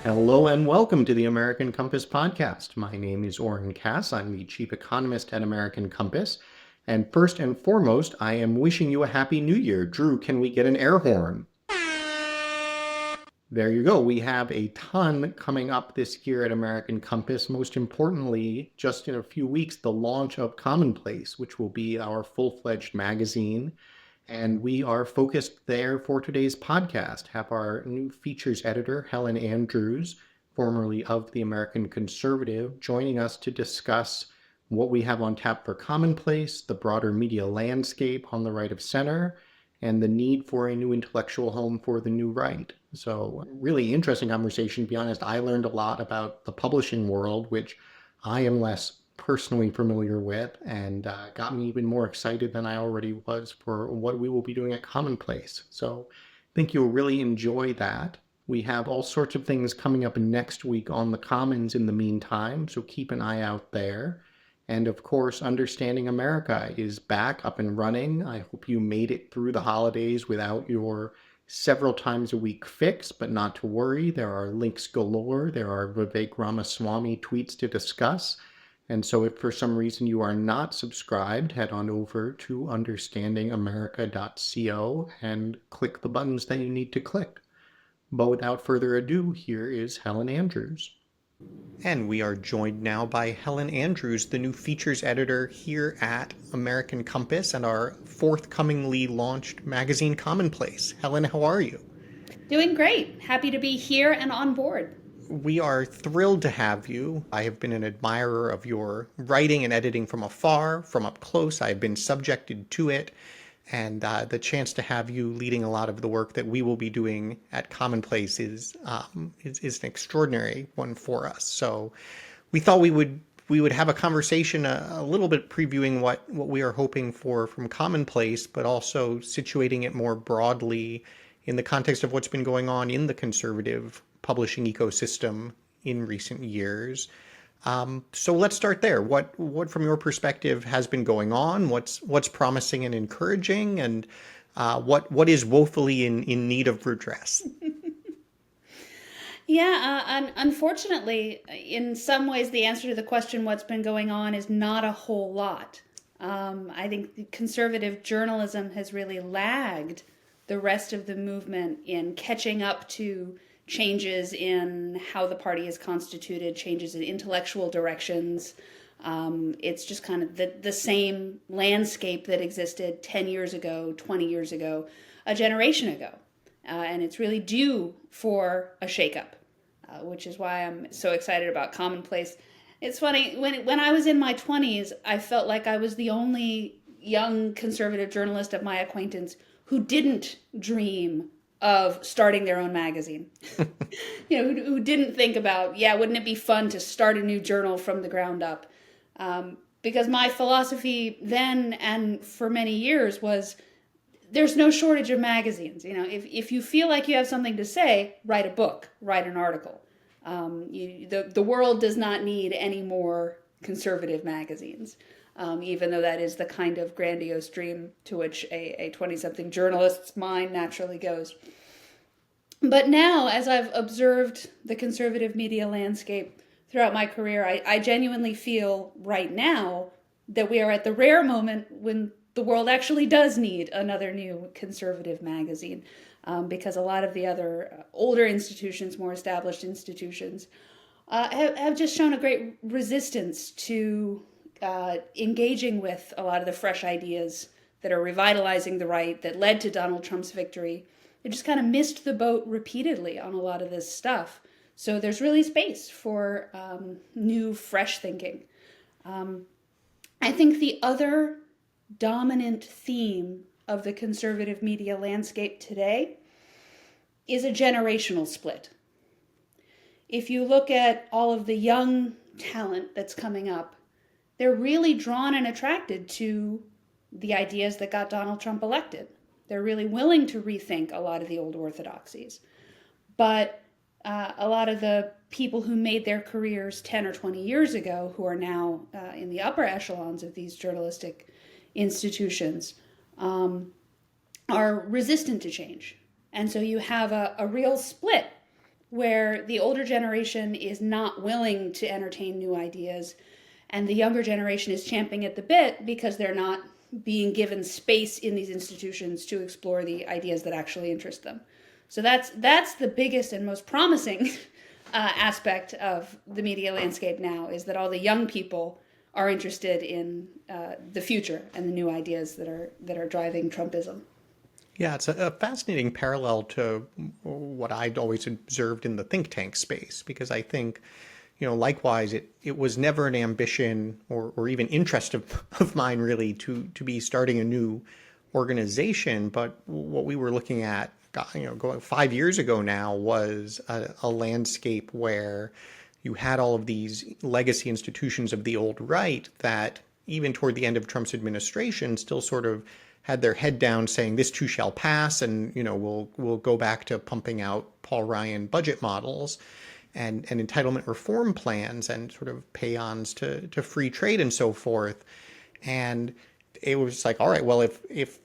Hello and welcome to the American Compass podcast. My name is Oren. I'm the chief economist at American Compass. And first and foremost, I am wishing you a happy new year. Drew, can we get an air horn? There you go. We have a ton coming up this year at American Compass. Most importantly, just in a few weeks, the launch of Commonplace, which will be our full-fledged magazine. And we are focused there for today's podcast. Have our new features editor, Helen Andrews, formerly of the American Conservative, joining us to discuss what we have on tap for Commonplace, the broader media landscape on the right of center, and the need for a new intellectual home for the new right. So, really interesting conversation. To be honest, I learned a lot about the publishing world, which I am less personally familiar with, and got me even more excited than I already was for what we will be doing at Commonplace. So I think you'll really enjoy that. We have all sorts of things coming up next week on the Commons in the meantime, so keep an eye out there. And of course, Understanding America is back up and running. I hope you made it through the holidays without your several times a week fix, but not to worry. There are links galore. There are Vivek Ramaswamy tweets to discuss. And so if for some reason you are not subscribed, head on over to understandingamerica.co and click the buttons that you need to click. But without further ado, here is Helen Andrews. And we are joined now by Helen Andrews, the new features editor here at American Compass and our forthcomingly launched magazine Commonplace. Helen, how are you? Doing great. Happy to be here and on board. We are thrilled to have you. I have been an admirer of your writing and editing from afar, from up close. I've been subjected to it, and the chance to have you leading a lot of the work that we will be doing at Commonplace is an extraordinary one for us. So, we thought we would have a conversation a little bit previewing what we are hoping for from Commonplace, but also situating it more broadly in the context of what's been going on in the conservative publishing ecosystem in recent years. So let's start there. What from your perspective has been going on? What's promising and encouraging, and what is woefully in need of redress? Yeah, unfortunately, in some ways, the answer to the question, what's been going on, is not a whole lot. I think conservative journalism has really lagged the rest of the movement in catching up to changes in how the party is constituted, changes in intellectual directions. It's just kind of the same landscape that existed 10 years ago, 20 years ago, a generation ago. And it's really due for a shakeup, which is why I'm so excited about Commonplace. It's funny, when I was in my 20s, I felt like I was the only young conservative journalist of my acquaintance who didn't dream of starting their own magazine. Who didn't think about, yeah, wouldn't it be fun to start a new journal from the ground up? Because my philosophy then and for many years was, there's no shortage of magazines. If you feel like you have something to say, write a book, write an article. The world does not need any more conservative magazines, even though that is the kind of grandiose dream to which a 20-something journalist's mind naturally goes. But now, as I've observed the conservative media landscape throughout my career, I genuinely feel right now that we are at the rare moment when the world actually does need another new conservative magazine, because a lot of the other older institutions, more established institutions, have just shown a great resistance to engaging with a lot of the fresh ideas that are revitalizing the right, that led to Donald Trump's victory. They just kind of missed the boat repeatedly on a lot of this stuff. So there's really space for new, fresh thinking. I think the other dominant theme of the conservative media landscape today is a generational split. If you look at all of the young talent that's coming up, they're really drawn and attracted to the ideas that got Donald Trump elected. They're really willing to rethink a lot of the old orthodoxies. But a lot of the people who made their careers 10 or 20 years ago, who are now in the upper echelons of these journalistic institutions, are resistant to change. And so you have a real split where the older generation is not willing to entertain new ideas, and the younger generation is champing at the bit because they're not being given space in these institutions to explore the ideas that actually interest them. So that's the biggest and most promising aspect of the media landscape now, is that all the young people are interested in the future and the new ideas that are driving Trumpism. Yeah, it's a fascinating parallel to what I'd always observed in the think tank space, because I think, likewise, it was never an ambition or even interest of mine really to be starting a new organization. But what we were looking at, going 5 years ago now, was a landscape where you had all of these legacy institutions of the old right that even toward the end of Trump's administration still sort of had their head down saying this too shall pass, and we'll go back to pumping out Paul Ryan budget models and entitlement reform plans and sort of pay-ons to free trade and so forth. And it was like, all right, well, if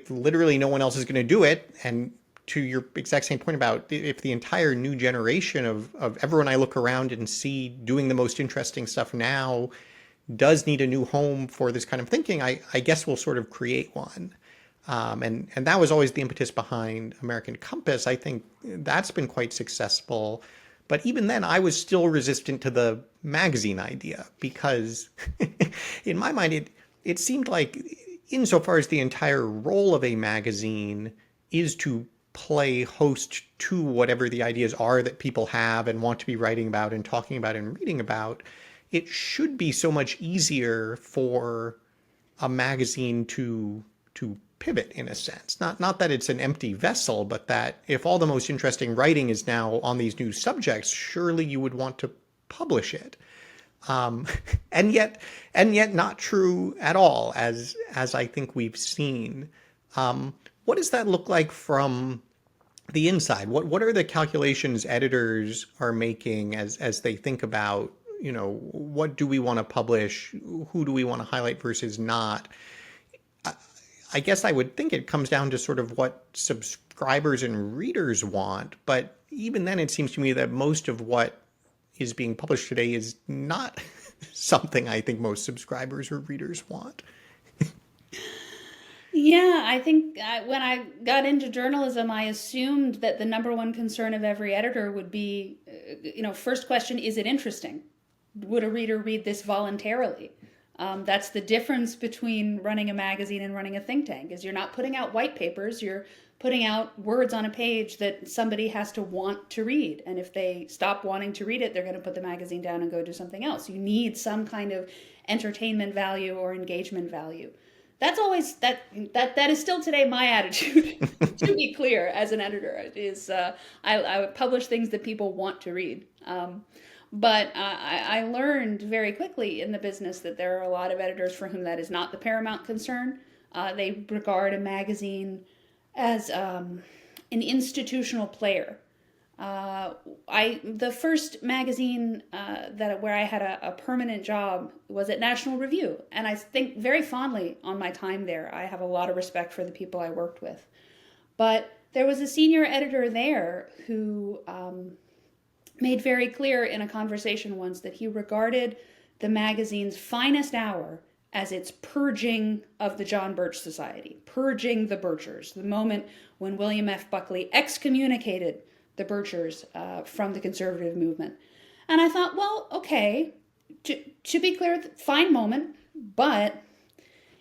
literally no one else is going to do it, and to your exact same point about if the entire new generation of everyone I look around and see doing the most interesting stuff now does need a new home for this kind of thinking, I guess we'll sort of create one. And that was always the impetus behind American Compass. I think that's been quite successful. But even then, I was still resistant to the magazine idea because in my mind, it seemed like insofar as the entire role of a magazine is to play host to whatever the ideas are that people have and want to be writing about and talking about and reading about, it should be so much easier for a magazine to pivot in a sense. Not that it's an empty vessel, but that if all the most interesting writing is now on these new subjects, surely you would want to publish it. Um, and yet not true at all, as I think we've seen. What does that look like from the inside? What are the calculations editors are making as they think about, what do we want to publish? Who do we want to highlight versus not? I guess I would think it comes down to sort of what subscribers and readers want. But even then, it seems to me that most of what is being published today is not something I think most subscribers or readers want. Yeah, I think when I got into journalism, I assumed that the number one concern of every editor would be, first question, is it interesting? Would a reader read this voluntarily? That's the difference between running a magazine and running a think tank, is you're not putting out white papers, you're putting out words on a page that somebody has to want to read. And if they stop wanting to read it, they're going to put the magazine down and go do something else. You need some kind of entertainment value or engagement value. That's always that is still today my attitude. To be clear, as an editor, is I would publish things that people want to read. But I learned very quickly in the business that there are a lot of editors for whom that is not the paramount concern. They regard a magazine as an institutional player. The first magazine where I had a permanent job was at National Review, and I think very fondly on my time there. I have a lot of respect for the people I worked with. But there was a senior editor there who made very clear in a conversation once that he regarded the magazine's finest hour as its purging of the John Birch Society, purging the Birchers, the moment when William F. Buckley excommunicated the Birchers from the conservative movement. And I thought, well, okay, to be clear, fine moment, but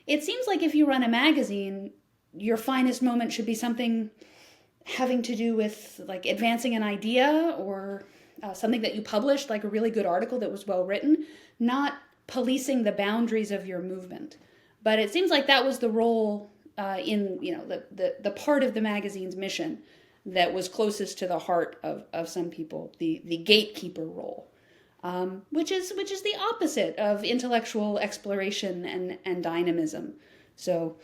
it seems like if you run a magazine, your finest moment should be something having to do with like advancing an idea or something that you published, like a really good article that was well written, not policing the boundaries of your movement. But it seems like that was the role in the part of the magazine's mission that was closest to the heart of some people, the gatekeeper role, which is the opposite of intellectual exploration and dynamism. So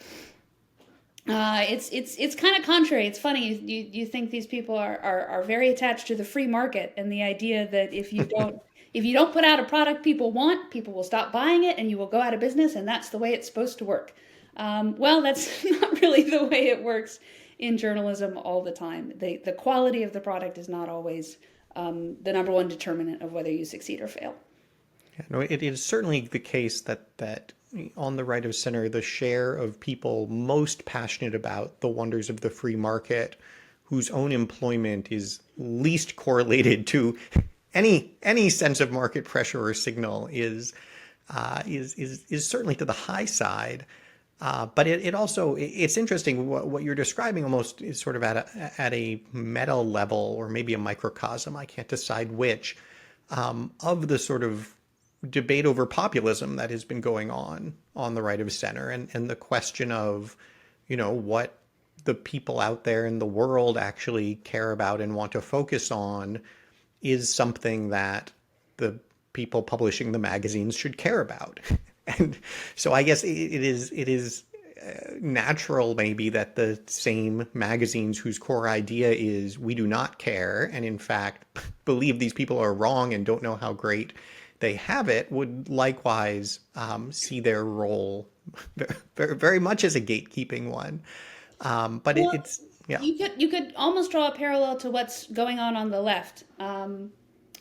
it's kind of contrary. It's funny. You think these people are very attached to the free market and the idea that if you don't put out a product people want, people will stop buying it and you will go out of business, and that's the way it's supposed to work. Well, that's not really the way it works in journalism all the time. The quality of the product is not always the number one determinant of whether you succeed or fail. Yeah, no, it is certainly the case that on the right of center, the share of people most passionate about the wonders of the free market, whose own employment is least correlated to any sense of market pressure or signal, is certainly to the high side. But it also, it's interesting what you're describing almost is sort of at a meta level, or maybe a microcosm, I can't decide which, of the sort of debate over populism that has been going on the right of center, and the question of, what the people out there in the world actually care about and want to focus on is something that the people publishing the magazines should care about. And so I guess it is natural maybe that the same magazines whose core idea is we do not care, and in fact believe these people are wrong and don't know how great they have it, would likewise see their role very, very much as a gatekeeping one. But Well, it's, yeah. you could almost draw a parallel to what's going on the left.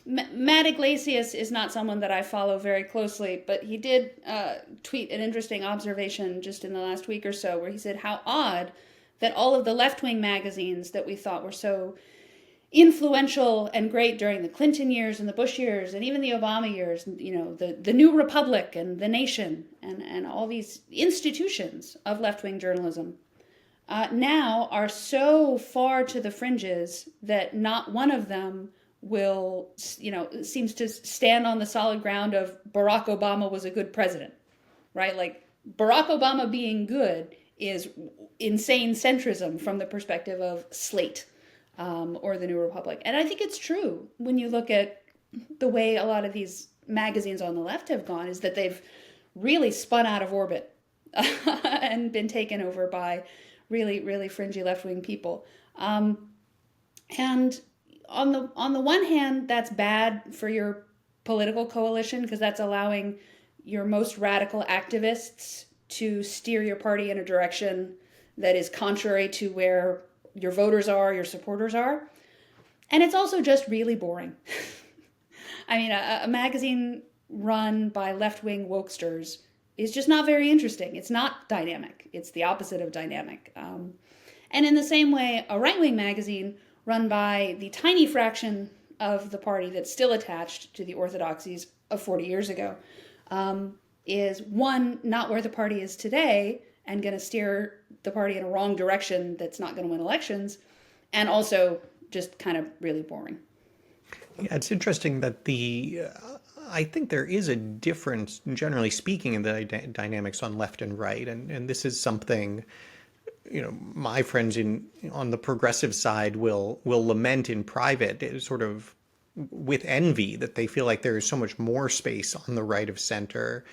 Matt Iglesias is not someone that I follow very closely, but he did tweet an interesting observation just in the last week or so, where he said how odd that all of the left-wing magazines that we thought were so influential and great during the Clinton years and the Bush years and even the Obama years, the New Republic and the Nation and all these institutions of left-wing journalism, now are so far to the fringes that not one of them will, seems to stand on the solid ground of Barack Obama was a good president, right? Like, Barack Obama being good is insane centrism from the perspective of Slate, or the New Republic. And I think it's true when you look at the way a lot of these magazines on the left have gone, is that they've really spun out of orbit and been taken over by really, really fringy left-wing people. And on the one hand, that's bad for your political coalition, because that's allowing your most radical activists to steer your party in a direction that is contrary to where your voters are, your supporters are. And it's also just really boring. I mean, a magazine run by left-wing wokesters is just not very interesting. It's not dynamic. It's the opposite of dynamic. And in the same way, a right-wing magazine run by the tiny fraction of the party that's still attached to the orthodoxies of 40 years ago, is, one, not where the party is today and going to steer the party in a wrong direction that's not going to win elections, and also just kind of really boring. Yeah, it's interesting that I think there is a difference, generally speaking, in the dynamics on left and right, and this is something, my friends on the progressive side will lament in private, sort of with envy, that they feel like there is so much more space on the right of center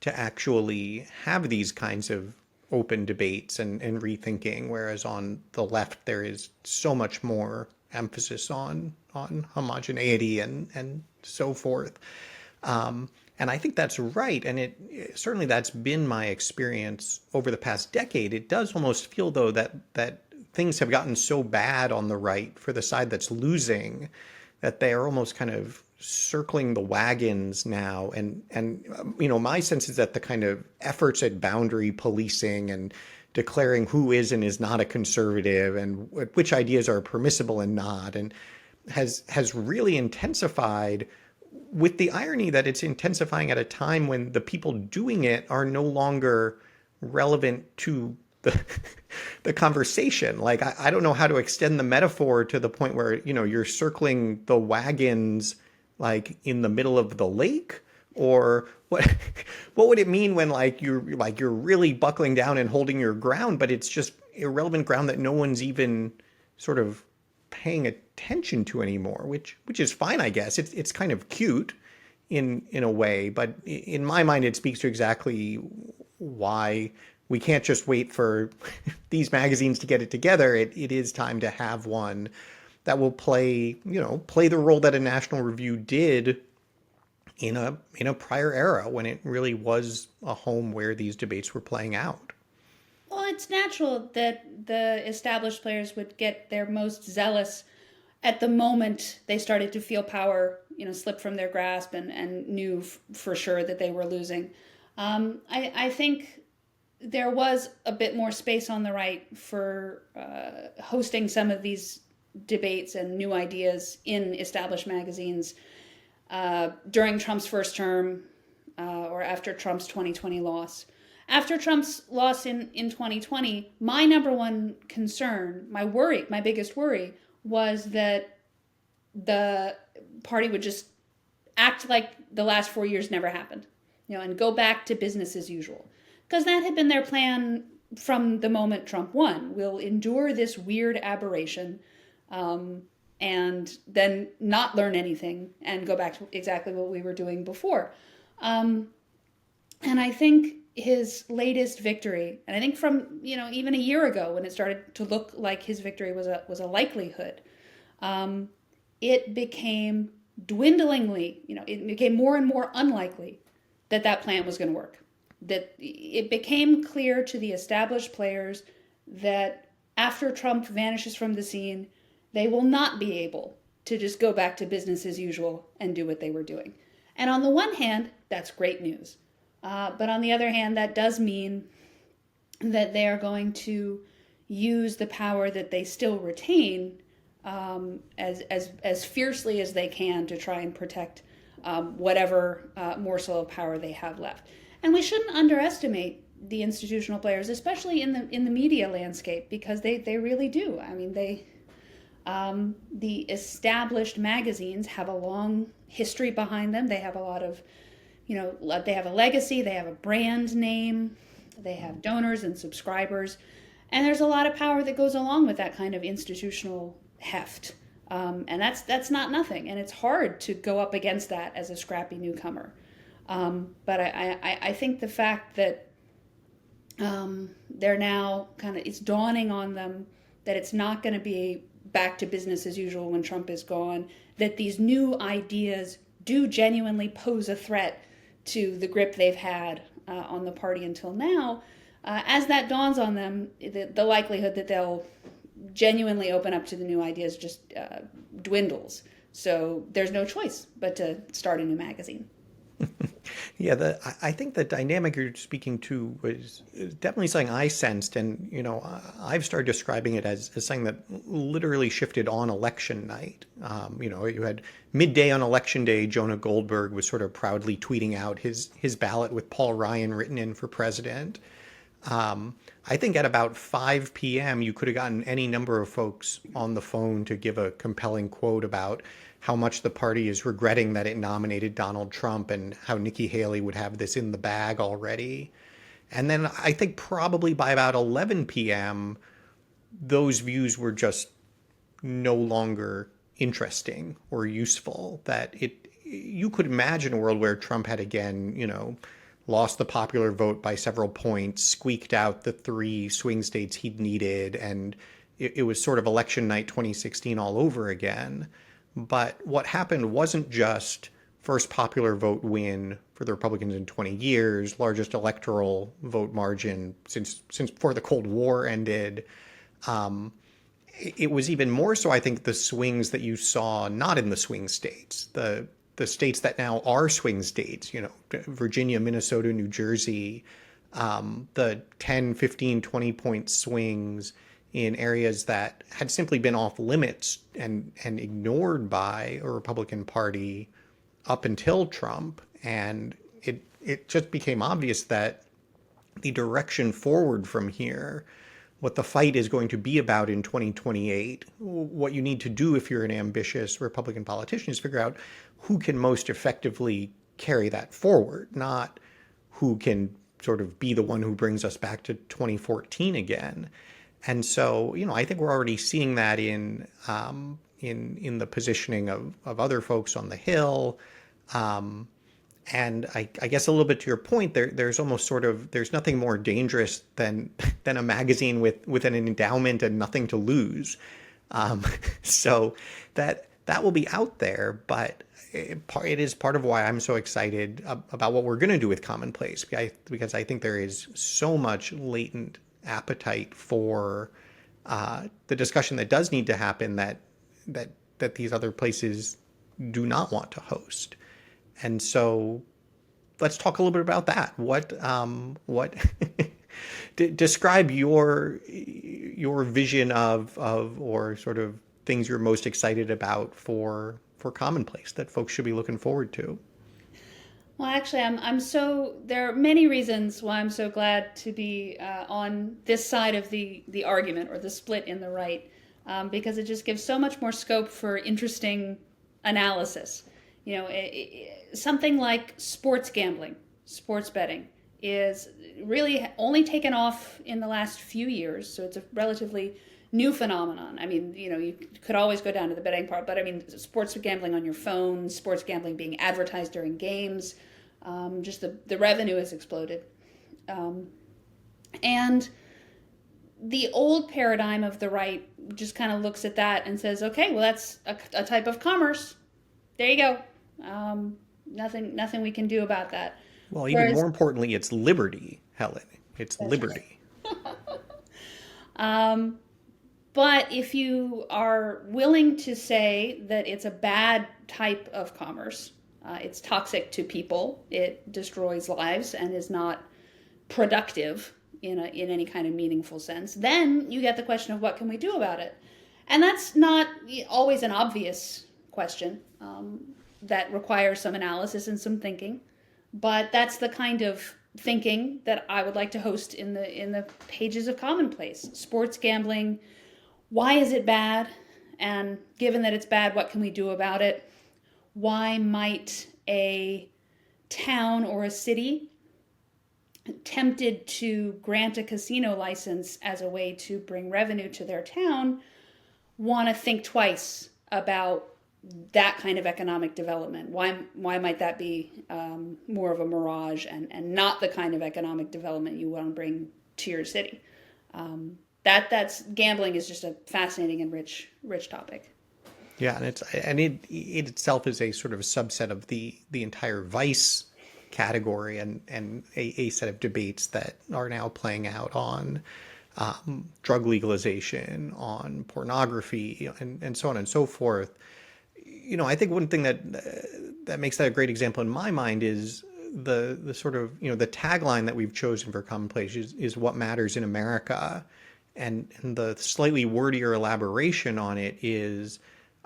to actually have these kinds of open debates and rethinking, whereas on the left there is so much more emphasis on homogeneity and so forth. And I think that's right, and certainly that's been my experience over the past decade. It does almost feel, though, that things have gotten so bad on the right for the side that's losing, that they are almost kind of circling the wagons now. And my sense is that the kind of efforts at boundary policing and declaring who is and is not a conservative and which ideas are permissible and not, and has really intensified, with the irony that it's intensifying at a time when the people doing it are no longer relevant to the conversation. Like, I don't know how to extend the metaphor to the point where, you're circling the wagons like in the middle of the lake, or what would it mean when you're really buckling down and holding your ground, but it's just irrelevant ground that no one's even sort of paying attention to anymore, which is fine, I guess. It's kind of cute in a way, but in my mind it speaks to exactly why we can't just wait for these magazines to get it together. It is time to have one that will play the role that a National Review did in a prior era, when it really was a home where these debates were playing out. Well, it's natural that the established players would get their most zealous at the moment they started to feel power, slip from their grasp, and knew for sure that they were losing. I think there was a bit more space on the right for hosting some of these debates and new ideas in established magazines during Trump's first term or after Trump's 2020 loss. After Trump's loss in 2020, my number one concern, my biggest worry, was that the party would just act like the last 4 years never happened, and go back to business as usual. Because that had been their plan from the moment Trump won. We'll endure this weird aberration and then not learn anything and go back to exactly what we were doing before. And I think his latest victory, and I think from even a year ago when it started to look like his victory was a likelihood, it became dwindlingly, it became more and more unlikely that plan was going to work. That it became clear to the established players that after Trump vanishes from the scene, they will not be able to just go back to business as usual and do what they were doing. And on the one hand, that's great news. But on the other hand, that does mean that they are going to use the power that they still retain as fiercely as they can to try and protect whatever morsel of power they have left. And we shouldn't underestimate the institutional players, especially in the media landscape, because they really do. I mean, the established magazines have a long history behind them. They have a lot of, they have a legacy, they have a brand name, they have donors and subscribers, and there's a lot of power that goes along with that kind of institutional heft. And that's not nothing, and it's hard to go up against that as a scrappy newcomer. But I think the fact that they're now it's dawning on them that it's not going to be back to business as usual when Trump is gone, that these new ideas do genuinely pose a threat to the grip they've had on the party until now. As that dawns on them, the likelihood that they'll genuinely open up to the new ideas just dwindles. So there's no choice but to start a new magazine. Yeah, I think the dynamic you're speaking to was definitely something I sensed, and I've started describing it as something that literally shifted on election night. You had midday on election day, Jonah Goldberg was sort of proudly tweeting out his ballot with Paul Ryan written in for president. I think at about 5 p.m. you could have gotten any number of folks on the phone to give a compelling quote about how much the party is regretting that it nominated Donald Trump and how Nikki Haley would have this in the bag already. And then I think probably by about 11 p.m., those views were just no longer interesting or useful. That you could imagine a world where Trump had again, lost the popular vote by several points, squeaked out the 3 swing states he'd needed, and it was sort of election night 2016 all over again. But what happened wasn't just first popular vote win for the Republicans in 20 years, largest electoral vote margin since before the Cold War ended. It was even more so, I think, the swings that you saw not in the swing states, the states that now are swing states, Virginia, Minnesota, New Jersey, the 10, 15, 20-point swings in areas that had simply been off limits and ignored by a Republican Party up until Trump. And it just became obvious that the direction forward from here, what the fight is going to be about in 2028, what you need to do if you're an ambitious Republican politician is figure out who can most effectively carry that forward, not who can sort of be the one who brings us back to 2014 again. And so, I think we're already seeing that in the positioning of other folks on the Hill. And I guess a little bit to your point, there's almost sort of, there's nothing more dangerous than a magazine with an endowment and nothing to lose. So that will be out there, but it is part of why I'm so excited about what we're going to do with Commonplace, because I think there is so much latent appetite for the discussion that does need to happen that that these other places do not want to host. And so let's talk a little bit about that. What describe your vision of or sort of things you're most excited about for Commonplace that folks should be looking forward to. Well, actually, I'm so there are many reasons why I'm so glad to be on this side of the argument or the split in the right, because it just gives so much more scope for interesting analysis. You know, something like sports gambling, sports betting is really only taken off in the last few years, so it's a relatively new phenomenon. I mean, you know, you could always go down to the betting part, but I mean, sports gambling on your phone, sports gambling being advertised during games, just the revenue has exploded. And the old paradigm of the right just kind of looks at that and says, okay, well, that's a type of commerce. There you go. Nothing we can do about that. Well, even Whereas, more importantly, it's liberty, Helen. It's that's liberty. right. But if you are willing to say that it's a bad type of commerce, it's toxic to people, it destroys lives, and is not productive in any kind of meaningful sense, then you get the question of what can we do about it? And that's not always an obvious question. That requires some analysis and some thinking. But that's the kind of thinking that I would like to host in the pages of Commonplace. Sports gambling, why is it bad? And given that it's bad, what can we do about it? Why might a town or a city tempted to grant a casino license as a way to bring revenue to their town want to think twice about that kind of economic development? Why might that be more of a mirage and not the kind of economic development you want to bring to your city? That's gambling is just a fascinating and rich topic. Yeah, and it itself is a sort of a subset of the entire vice category and a set of debates that are now playing out on drug legalization, on pornography, and so on and so forth. You know, I think one thing that makes that a great example in my mind is the sort of, you know, the tagline that we've chosen for Commonplace is what matters in America, and the slightly wordier elaboration on it is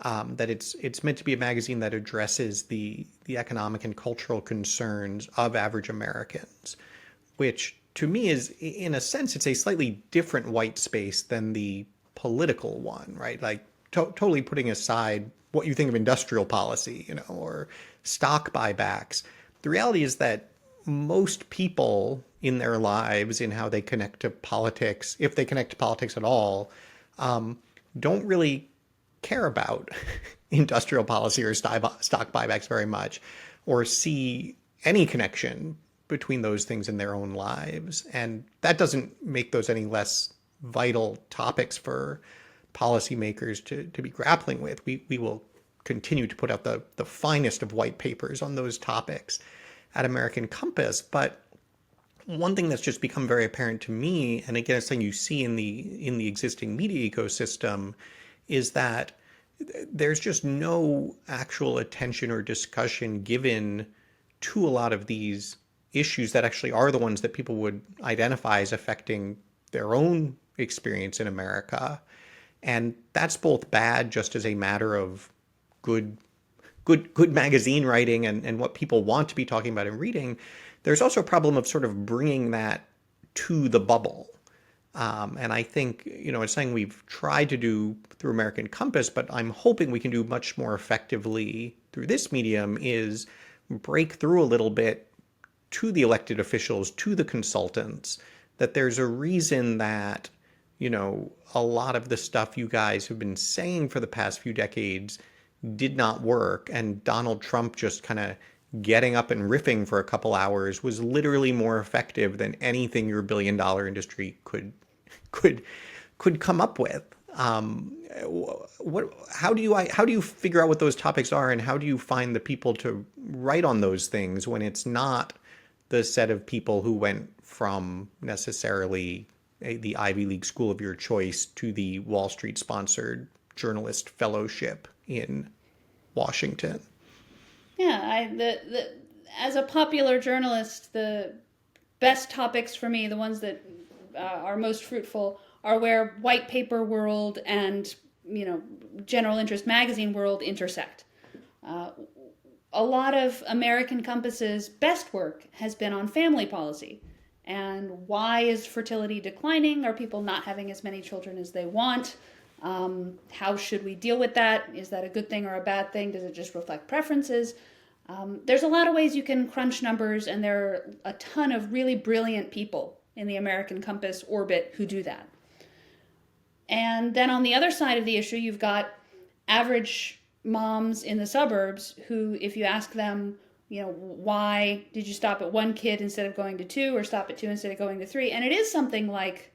that it's meant to be a magazine that addresses the economic and cultural concerns of average Americans, which to me is, in a sense, it's a slightly different white space than the political one, right? Like totally putting aside what you think of industrial policy, you know, or stock buybacks. The reality is that most people in their lives, in how they connect to politics, if they connect to politics at all, don't really care about industrial policy or stock buybacks very much, or see any connection between those things in their own lives. And that doesn't make those any less vital topics for policymakers to be grappling with. We will continue to put out the finest of white papers on those topics at American Compass. But one thing that's just become very apparent to me, and again, it's something you see in the existing media ecosystem, is that there's just no actual attention or discussion given to a lot of these issues that actually are the ones that people would identify as affecting their own experience in America. And that's both bad, just as a matter of good magazine writing and what people want to be talking about and reading. There's also a problem of sort of bringing that to the bubble. And I think, you know, it's something we've tried to do through American Compass, but I'm hoping we can do much more effectively through this medium, is break through a little bit to the elected officials, to the consultants, that there's a reason that, you know, a lot of the stuff you guys have been saying for the past few decades did not work. And Donald Trump just kind of getting up and riffing for a couple hours was literally more effective than anything your billion-dollar industry could come up with. How do you figure out what those topics are, and how do you find the people to write on those things when it's not the set of people who went from necessarily the Ivy League school of your choice to the Wall Street sponsored journalist fellowship in Washington. Yeah, as a popular journalist, the best topics for me, the ones that are most fruitful, are where white paper world and general interest magazine world intersect. Uh, a lot of American Compass's best work has been on family policy. And why is fertility declining? Are people not having as many children as they want? How should we deal with that? Is that a good thing or a bad thing? Does it just reflect preferences? There's a lot of ways you can crunch numbers, and there are a ton of really brilliant people in the American Compass orbit who do that. And then on the other side of the issue, you've got average moms in the suburbs who, if you ask them, why did you stop at one kid instead of going to two, or stop at two instead of going to three? And it is something like,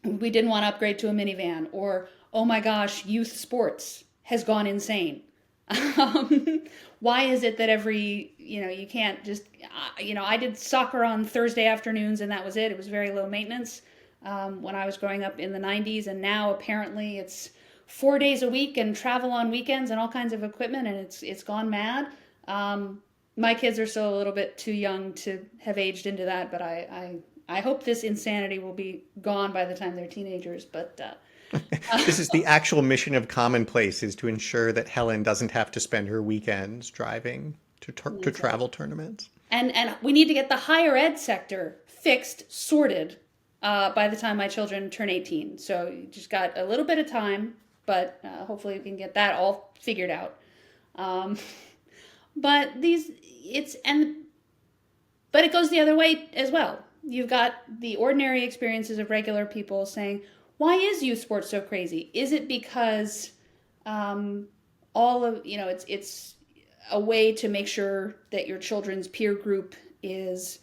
we didn't want to upgrade to a minivan, or, oh my gosh, youth sports has gone insane. Why is it that you can't just, I did soccer on Thursday afternoons and that was it. It was very low maintenance when I was growing up in the 90s. And now apparently it's 4 days a week and travel on weekends and all kinds of equipment, and it's gone mad. My kids are still a little bit too young to have aged into that, but I hope this insanity will be gone by the time they're teenagers. But This is the actual mission of Commonplace, is to ensure that Helen doesn't have to spend her weekends driving to travel tournaments. And we need to get the higher ed sector fixed, sorted by the time my children turn 18. So you just got a little bit of time, but hopefully we can get that all figured out. But it goes the other way as well. You've got the ordinary experiences of regular people saying, why is youth sports so crazy? Is it because it's a way to make sure that your children's peer group is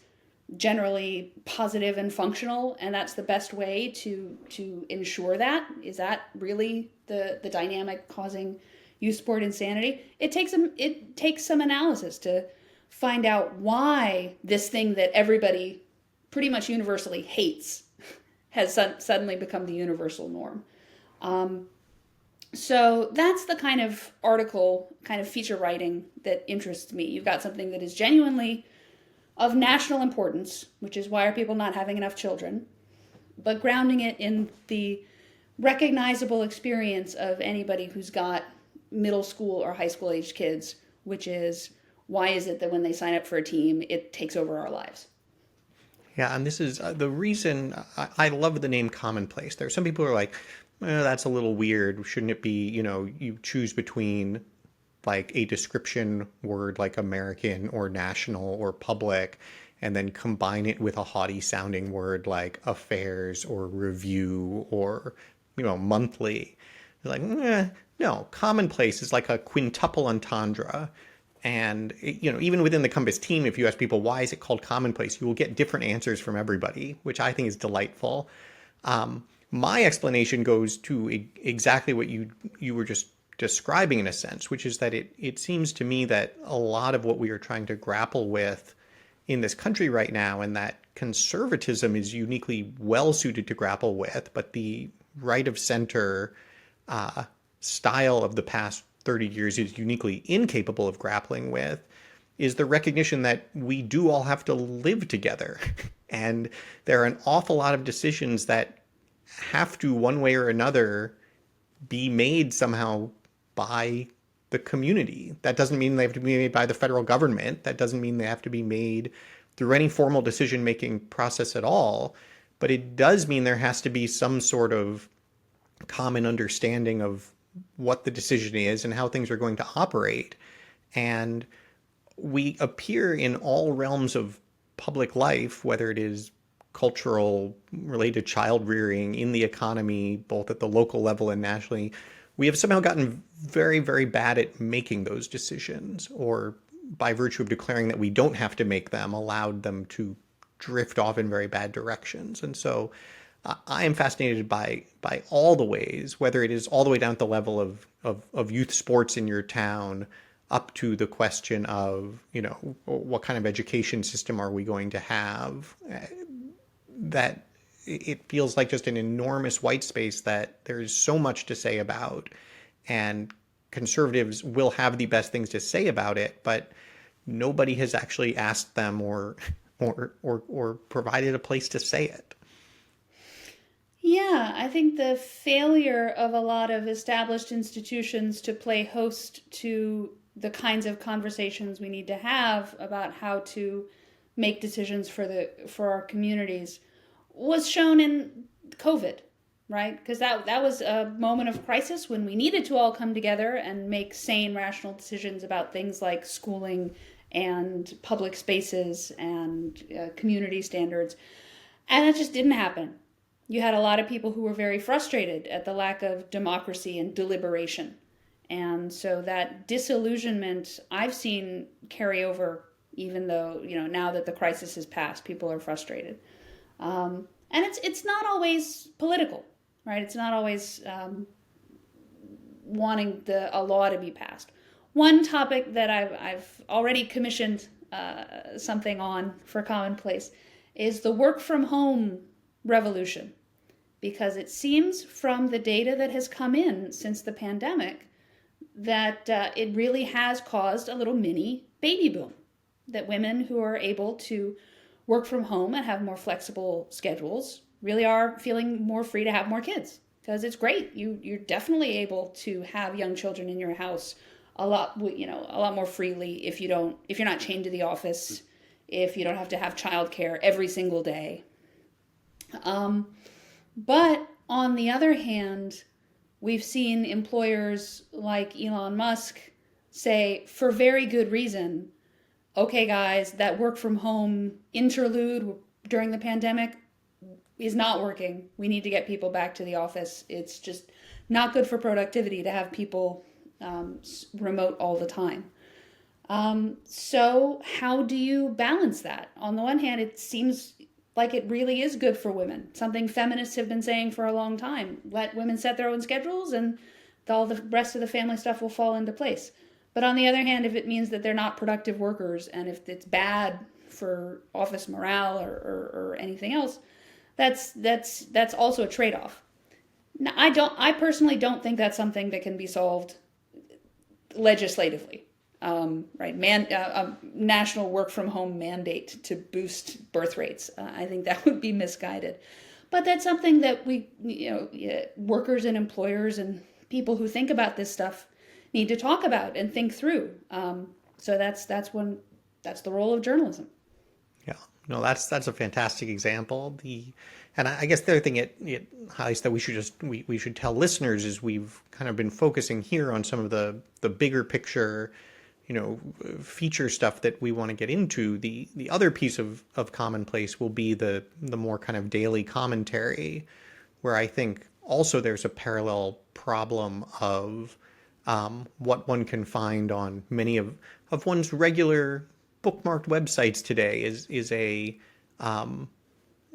generally positive and functional, and that's the best way to ensure that? Is that really the dynamic causing youth sport insanity? It takes some analysis to find out why this thing that everybody pretty much universally hates has suddenly become the universal norm. So that's the kind of article, kind of feature writing that interests me. You've got something that is genuinely of national importance, which is, why are people not having enough children, but grounding it in the recognizable experience of anybody who's got middle school or high school aged kids, which is, why is it that when they sign up for a team, it takes over our lives? Yeah, and this is the reason I love the name Commonplace. There are some people who are like, that's a little weird. Shouldn't it be, you choose between like a description word like American or national or public, and then combine it with a haughty sounding word like affairs or review or, monthly. Like, no, Commonplace is like a quintuple entendre. And, even within the Compass team, if you ask people, why is it called Commonplace, you will get different answers from everybody, which I think is delightful. My explanation goes to exactly what you were just describing in a sense, which is that it seems to me that a lot of what we are trying to grapple with in this country right now, and that conservatism is uniquely well suited to grapple with, but the right of center style of the past 30 years is uniquely incapable of grappling with, is the recognition that we do all have to live together. And there are an awful lot of decisions that have to, one way or another, be made somehow by the community. That doesn't mean they have to be made by the federal government. That doesn't mean they have to be made through any formal decision-making process at all. But it does mean there has to be some sort of common understanding of what the decision is and how things are going to operate. And we appear in all realms of public life, whether it is cultural, related to child rearing, in the economy, both at the local level and nationally, we have somehow gotten very, very bad at making those decisions, or by virtue of declaring that we don't have to make them, allowed them to drift off in very bad directions. And so I am fascinated by all the ways, whether it is all the way down at the level of youth sports in your town, up to the question of, what kind of education system are we going to have, that it feels like just an enormous white space that there's so much to say about. And conservatives will have the best things to say about it, but nobody has actually asked them or provided a place to say it. Yeah, I think the failure of a lot of established institutions to play host to the kinds of conversations we need to have about how to make decisions for our communities was shown in COVID, right? Because that was a moment of crisis when we needed to all come together and make sane, rational decisions about things like schooling and public spaces and community standards, and it just didn't happen. You had a lot of people who were very frustrated at the lack of democracy and deliberation. And so that disillusionment I've seen carry over, even though, now that the crisis has passed, people are frustrated. And it's not always political, right? It's not always wanting a law to be passed. One topic that I've already commissioned something on for Commonplace is the work from home revolution. Because it seems from the data that has come in since the pandemic that it really has caused a little mini baby boom. That women who are able to work from home and have more flexible schedules really are feeling more free to have more kids. Because it's great. You're definitely able to have young children in your house a lot more freely if you're not chained to the office, if you don't have to have childcare every single day. But on the other hand, we've seen employers like Elon Musk say, for very good reason, okay, guys, that work from home interlude during the pandemic is not working. We need to get people back to the office. It's just not good for productivity to have people remote all the time. So how do you balance that? On the one hand, it seems like it really is good for women. Something feminists have been saying for a long time. Let women set their own schedules and all the rest of the family stuff will fall into place. But on the other hand, if it means that they're not productive workers and if it's bad for office morale or anything else, that's also a trade-off. Now, I personally don't think that's something that can be solved legislatively. Right, a national work from home mandate to boost birth rates. I think that would be misguided, but that's something that workers and employers and people who think about this stuff need to talk about and think through. So that's the role of journalism. Yeah, no, that's a fantastic example. And I guess the other thing it highlights that we should tell listeners is we've kind of been focusing here on some of the bigger picture, feature stuff that we want to get into. The other piece of Commonplace will be the more kind of daily commentary, where I think also there's a parallel problem of what one can find on many of one's regular bookmarked websites today is a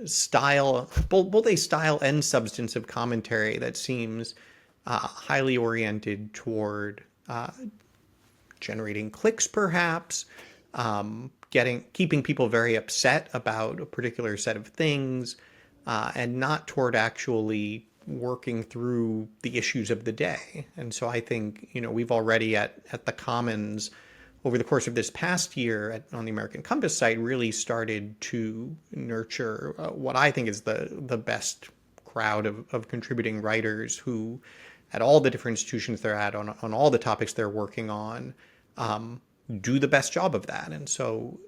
style, both a style and substance of commentary that seems highly oriented toward generating clicks, perhaps, keeping people very upset about a particular set of things, and not toward actually working through the issues of the day. And so I think, we've already at the Commons over the course of this past year on the American Compass site really started to nurture what I think is the best crowd of contributing writers who, at all the different institutions they're at, on all the topics they're working on, do the best job of that. And so,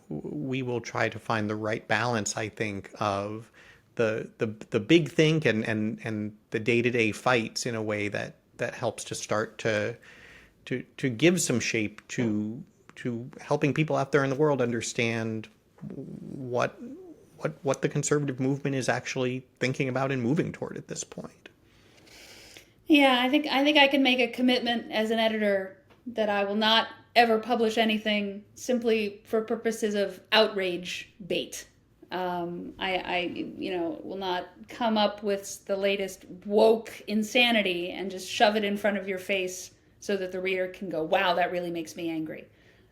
we will try to find the right balance, I think, of the big think and the day-to-day fights in a way that helps to start to give some shape to helping people out there in the world understand what the conservative movement is actually thinking about and moving toward at this point. Yeah, I think I can make a commitment as an editor that I will not ever publish anything simply for purposes of outrage bait. I will not come up with the latest woke insanity and just shove it in front of your face so that the reader can go, wow, that really makes me angry.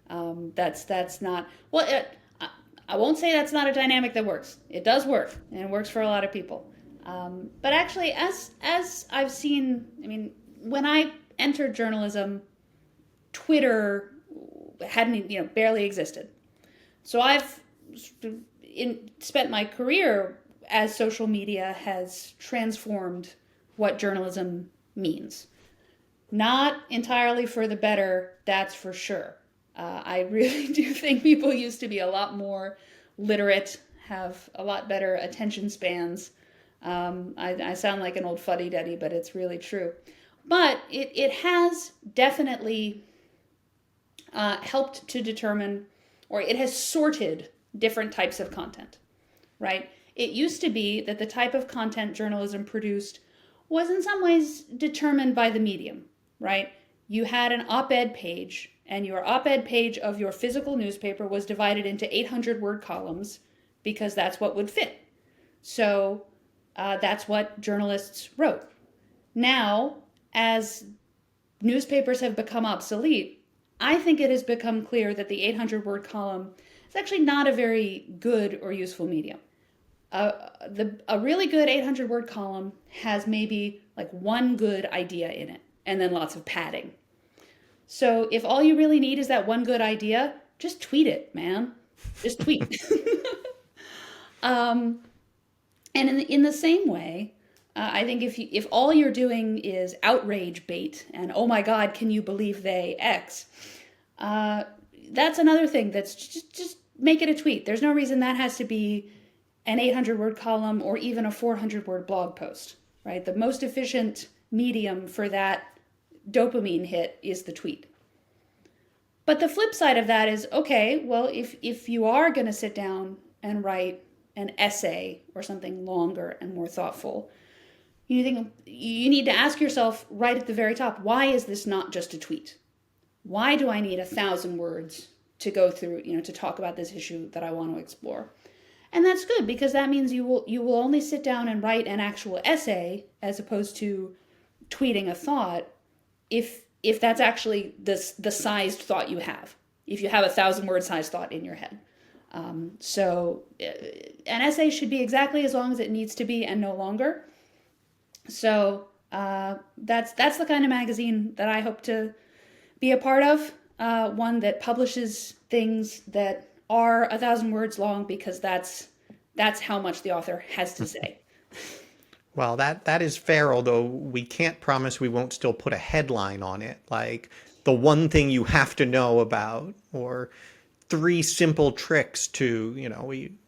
That's not, I won't say that's not a dynamic that works. It does work, and it works for a lot of people. But actually, as I've seen, when I entered journalism, Twitter hadn't, barely existed. So I've spent my career as social media has transformed what journalism means. Not entirely for the better, that's for sure. I really do think people used to be a lot more literate, have a lot better attention spans. I sound like an old fuddy-duddy, but it's really true. But it has definitely helped to determine, or it has sorted different types of content, right? It used to be that the type of content journalism produced was in some ways determined by the medium, right? You had an op-ed page, and your op-ed page of your physical newspaper was divided into 800-word columns because that's what would fit. So that's what journalists wrote. Now, as newspapers have become obsolete, I think it has become clear that the 800-word column is actually not a very good or useful medium. A really good 800-word column has maybe like one good idea in it, and then lots of padding. So if all you really need is that one good idea, just tweet it, man. Just tweet. And in the same way, I think if all you're doing is outrage bait and, oh my God, can you believe they X, that's another thing. That's just make it a tweet. There's no reason that has to be an 800-word column or even a 400-word blog post, right? The most efficient medium for that dopamine hit is the tweet. But the flip side of that is, okay, well, if you are going to sit down and write an essay or something longer and more thoughtful, you need to ask yourself right at the very top, why is this not just a tweet? Why do I need 1,000 words to go through, to talk about this issue that I want to explore? And that's good, because that means you will only sit down and write an actual essay as opposed to tweeting a thought if that's actually the sized thought you have. If you have 1,000-word sized thought in your head. So an essay should be exactly as long as it needs to be and no longer. So that's the kind of magazine that I hope to be a part of. One that publishes things that are 1,000 words long, because that's how much the author has to say. Well, that is fair, although we can't promise we won't still put a headline on it, like the one thing you have to know about, or 3 simple tricks to,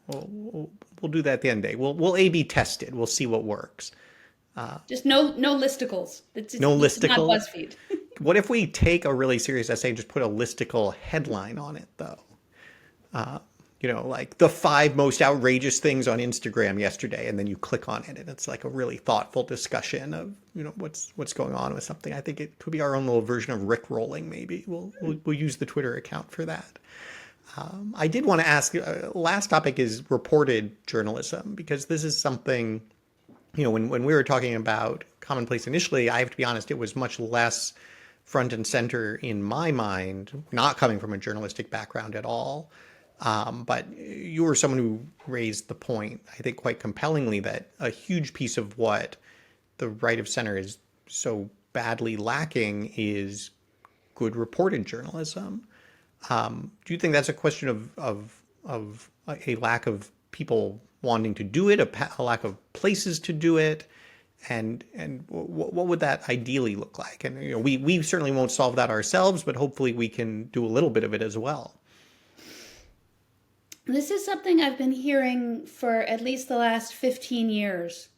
we'll do that at the end of the day. We'll A/B test it. We'll see what works. Just no listicles. No It's not listicle. BuzzFeed. What if we take a really serious essay and just put a listicle headline on it, though? Like the 5 most outrageous things on Instagram yesterday, and then you click on it, and it's like a really thoughtful discussion of what's going on with something. I think it could be our own little version of Rickrolling. Maybe we'll use the Twitter account for that. I did want to ask. Last topic is reported journalism, because this is something. When we were talking about Commonplace initially, I have to be honest, it was much less front and center in my mind, not coming from a journalistic background at all. But you were someone who raised the point, I think quite compellingly, that a huge piece of what the right of center is so badly lacking is good reported journalism. Do you think that's a question of a lack of people wanting to do it, a lack of places to do it? And what would that ideally look like? And we certainly won't solve that ourselves, but hopefully we can do a little bit of it as well. This is something I've been hearing for at least the last 15 years.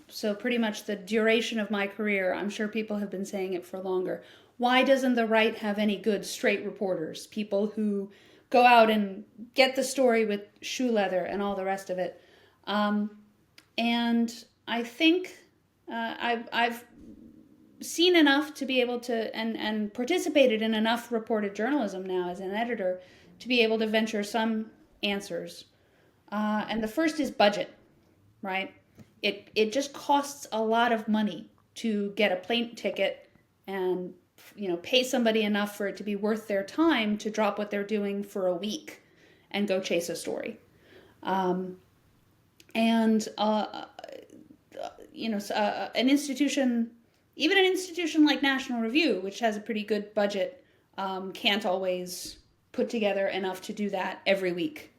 So pretty much the duration of my career. I'm sure people have been saying it for longer. Why doesn't the right have any good straight reporters? People who go out and get the story with shoe leather and all the rest of it. And I think I've seen enough to be able to, and participated in enough reported journalism now as an editor to be able to venture some answers. And the first is budget, right? It just costs a lot of money to get a plane ticket and pay somebody enough for it to be worth their time to drop what they're doing for a week and go chase a story. An institution even an institution like National Review, which has a pretty good budget, can't always put together enough to do that every week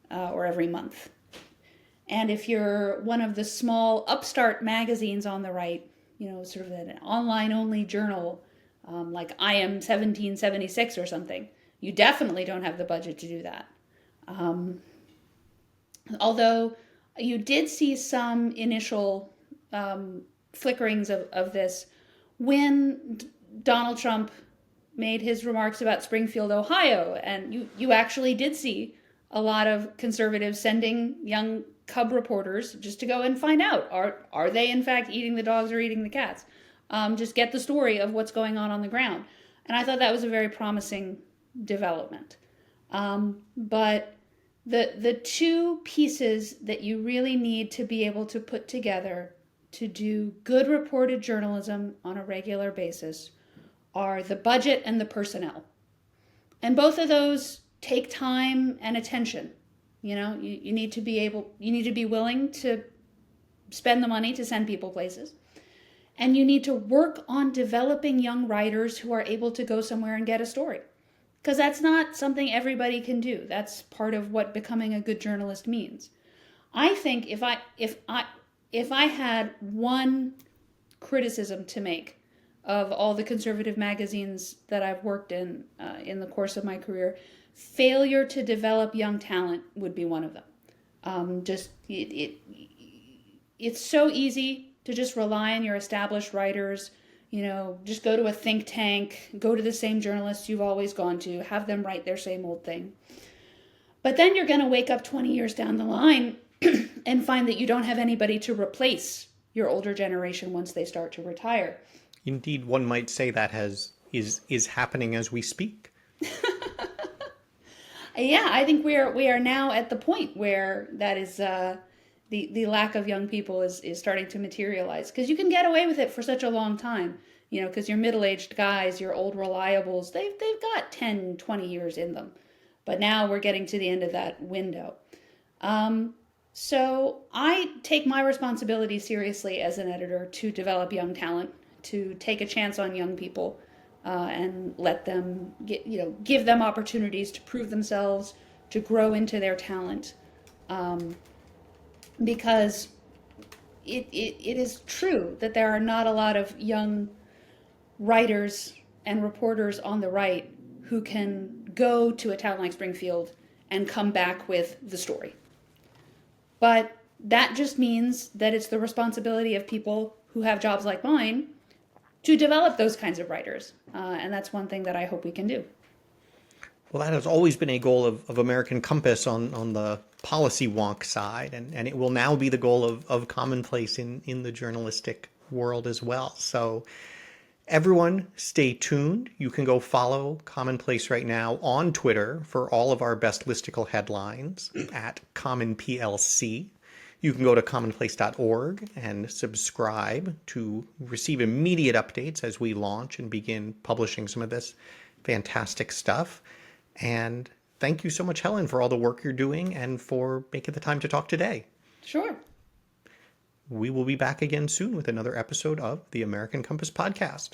or every month. And if you're one of the small upstart magazines on the right, sort of an online only journal, like I Am 1776 or something, you definitely don't have the budget to do that. Although you did see some initial flickerings of this when Donald Trump made his remarks about Springfield, Ohio, and you actually did see a lot of conservatives sending young cub reporters just to go and find out, are they in fact eating the dogs or eating the cats? Just get the story of what's going on the ground. And I thought that was a very promising development. But the two pieces that you really need to be able to put together to do good reported journalism on a regular basis are the budget and the personnel. And both of those take time and attention. You need to be willing to spend the money to send people places. And you need to work on developing young writers who are able to go somewhere and get a story. Because that's not something everybody can do. That's part of what becoming a good journalist means. I think if I had one criticism to make of all the conservative magazines that I've worked in the course of my career, failure to develop young talent would be one of them. It's so easy to just rely on your established writers. Just go to a think tank, go to the same journalists you've always gone to, have them write their same old thing. But then you're going to wake up 20 years down the line and find that you don't have anybody to replace your older generation once they start to retire. Indeed, one might say that is happening as we speak. Yeah, I think we are now at the point where that is the lack of young people is starting to materialize, because you can get away with it for such a long time, because your middle-aged guys, your old reliables, they've got 10, 20 years in them. But now we're getting to the end of that window. So I take my responsibility seriously as an editor to develop young talent, to take a chance on young people, and let them give them opportunities to prove themselves, to grow into their talent. Because it is true that there are not a lot of young writers and reporters on the right who can go to a town like Springfield and come back with the story. But that just means that it's the responsibility of people who have jobs like mine to develop those kinds of writers. And that's one thing that I hope we can do. Well, that has always been a goal of American Compass on the policy wonk side, and it will now be the goal of Commonplace in the journalistic world as well. So everyone stay tuned. You can go follow Commonplace right now on Twitter for all of our best listicle headlines at CommonPLC. You can go to commonplace.org and subscribe to receive immediate updates as we launch and begin publishing some of this fantastic stuff. And thank you so much, Helen, for all the work you're doing and for making the time to talk today. Sure. We will be back again soon with another episode of the American Compass podcast.